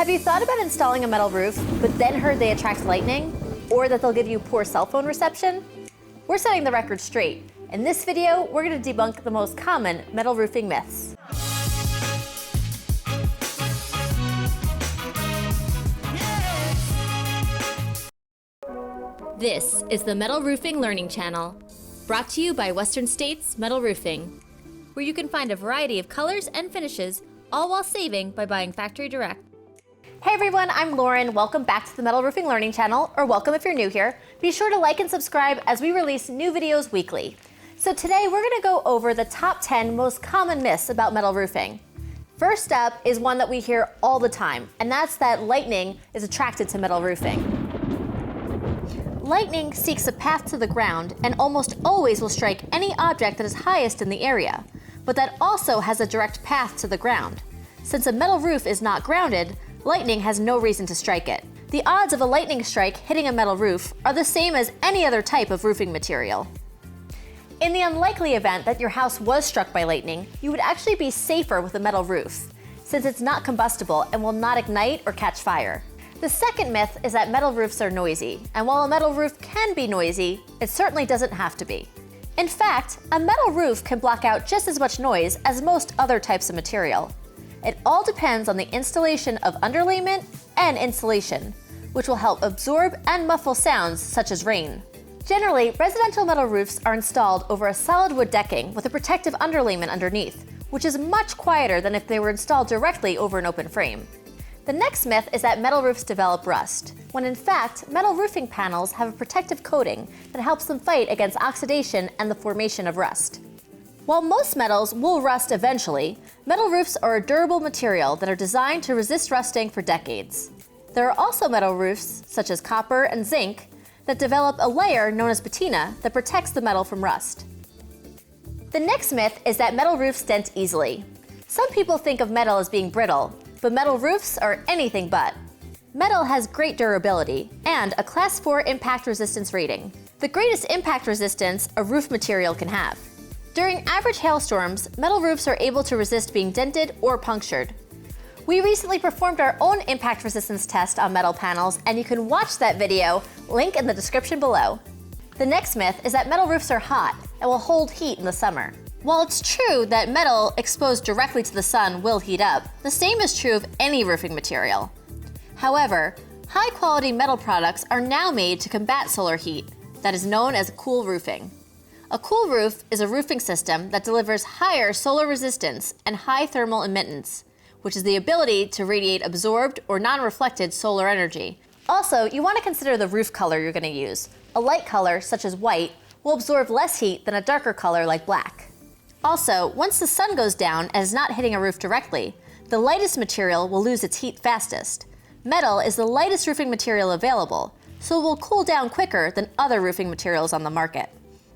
Have you thought about installing a metal roof, but then heard they attract lightning? Or that they'll give you poor cell phone reception? We're setting the record straight. In this video, we're going to debunk the most common metal roofing myths. This is the Metal Roofing Learning Channel, brought to you by Western States Metal Roofing, where you can find a variety of colors and finishes, all while saving by buying factory direct. Hey everyone, I'm Lauren. Welcome back to the Metal Roofing Learning Channel, or welcome if you're new here. Be sure to like and subscribe as we release new videos weekly. So today we're going to go over the top 10 most common myths about metal roofing. First up is one that we hear all the time, and that's that lightning is attracted to metal roofing. Lightning seeks a path to the ground and almost always will strike any object that is highest in the area, but that also has a direct path to the ground. Since a metal roof is not grounded, lightning has no reason to strike it. The odds of a lightning strike hitting a metal roof are the same as any other type of roofing material. In the unlikely event that your house was struck by lightning, you would actually be safer with a metal roof, since it's not combustible and will not ignite or catch fire. The second myth is that metal roofs are noisy, and while a metal roof can be noisy, it certainly doesn't have to be. In fact, a metal roof can block out just as much noise as most other types of material. It all depends on the installation of underlayment and insulation, which will help absorb and muffle sounds such as rain. Generally, residential metal roofs are installed over a solid wood decking with a protective underlayment underneath, which is much quieter than if they were installed directly over an open frame. The next myth is that metal roofs develop rust, when in fact, metal roofing panels have a protective coating that helps them fight against oxidation and the formation of rust. While most metals will rust eventually, metal roofs are a durable material that are designed to resist rusting for decades. There are also metal roofs, such as copper and zinc, that develop a layer known as patina that protects the metal from rust. The next myth is that metal roofs dent easily. Some people think of metal as being brittle, but metal roofs are anything but. Metal has great durability and a Class 4 impact resistance rating, the greatest impact resistance a roof material can have. During average hailstorms, metal roofs are able to resist being dented or punctured. We recently performed our own impact resistance test on metal panels, and you can watch that video, link in the description below. The next myth is that metal roofs are hot and will hold heat in the summer. While it's true that metal exposed directly to the sun will heat up, the same is true of any roofing material. However, high-quality metal products are now made to combat solar heat, that is known as cool roofing. A cool roof is a roofing system that delivers higher solar resistance and high thermal emittance, which is the ability to radiate absorbed or non-reflected solar energy. Also, you want to consider the roof color you're going to use. A light color, such as white, will absorb less heat than a darker color like black. Also, once the sun goes down and is not hitting a roof directly, the lightest material will lose its heat fastest. Metal is the lightest roofing material available, so it will cool down quicker than other roofing materials on the market.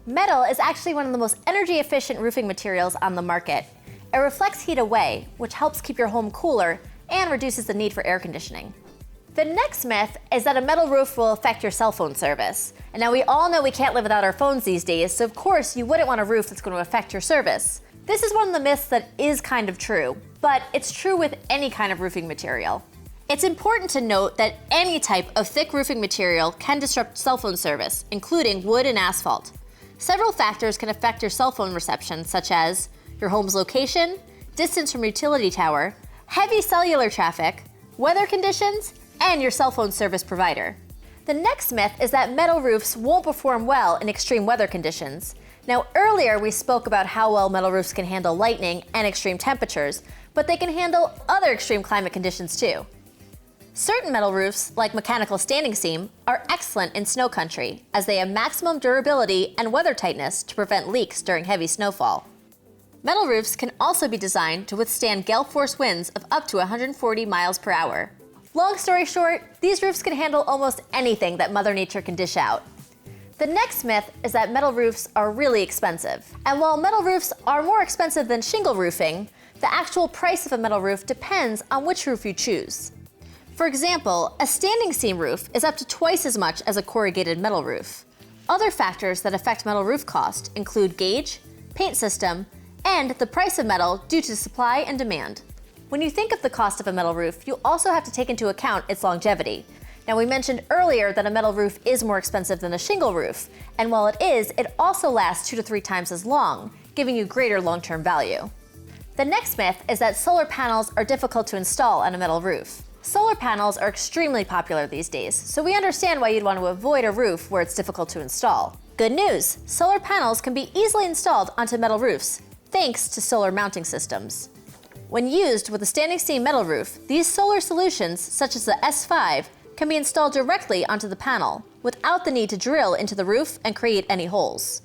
Metal is actually one of the most energy-efficient roofing materials on the market. It reflects heat away, which helps keep your home cooler and reduces the need for air conditioning. The next myth is that a metal roof will affect your cell phone service. And now we all know we can't live without our phones these days, so of course you wouldn't want a roof that's going to affect your service. This is one of the myths that is kind of true, but it's true with any kind of roofing material. It's important to note that any type of thick roofing material can disrupt cell phone service, including wood and asphalt. Several factors can affect your cell phone reception, such as your home's location, distance from utility tower, heavy cellular traffic, weather conditions, and your cell phone service provider. The next myth is that metal roofs won't perform well in extreme weather conditions. Now, earlier we spoke about how well metal roofs can handle lightning and extreme temperatures, but they can handle other extreme climate conditions too. Certain metal roofs, like mechanical standing seam, are excellent in snow country, as they have maximum durability and weather tightness to prevent leaks during heavy snowfall. Metal roofs can also be designed to withstand gale force winds of up to 140 miles per hour. Long story short, these roofs can handle almost anything that Mother Nature can dish out. The next myth is that metal roofs are really expensive. And while metal roofs are more expensive than shingle roofing, the actual price of a metal roof depends on which roof you choose. For example, a standing seam roof is up to twice as much as a corrugated metal roof. Other factors that affect metal roof cost include gauge, paint system, and the price of metal due to supply and demand. When you think of the cost of a metal roof, you also have to take into account its longevity. Now, we mentioned earlier that a metal roof is more expensive than a shingle roof, and while it is, it also lasts 2 to 3 times as long, giving you greater long-term value. The next myth is that solar panels are difficult to install on a metal roof. Solar panels are extremely popular these days, so we understand why you'd want to avoid a roof where it's difficult to install. Good news! Solar panels can be easily installed onto metal roofs, thanks to solar mounting systems. When used with a standing seam metal roof, these solar solutions, such as the S5, can be installed directly onto the panel, without the need to drill into the roof and create any holes.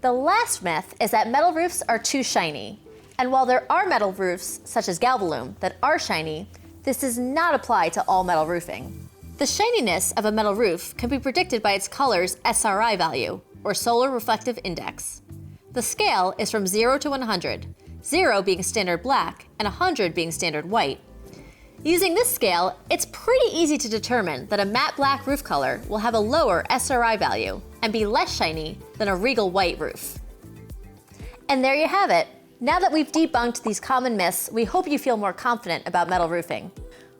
The last myth is that metal roofs are too shiny. And while there are metal roofs, such as Galvalume, that are shiny, this does not apply to all metal roofing. The shininess of a metal roof can be predicted by its color's SRI value, or Solar Reflective Index. The scale is from 0 to 100, 0 being standard black and 100 being standard white. Using this scale, it's pretty easy to determine that a matte black roof color will have a lower SRI value and be less shiny than a regal white roof. And there you have it. Now that we've debunked these common myths, we hope you feel more confident about metal roofing.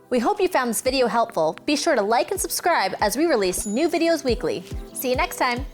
We hope you found this video helpful. Be sure to like and subscribe as we release new videos weekly. See you next time.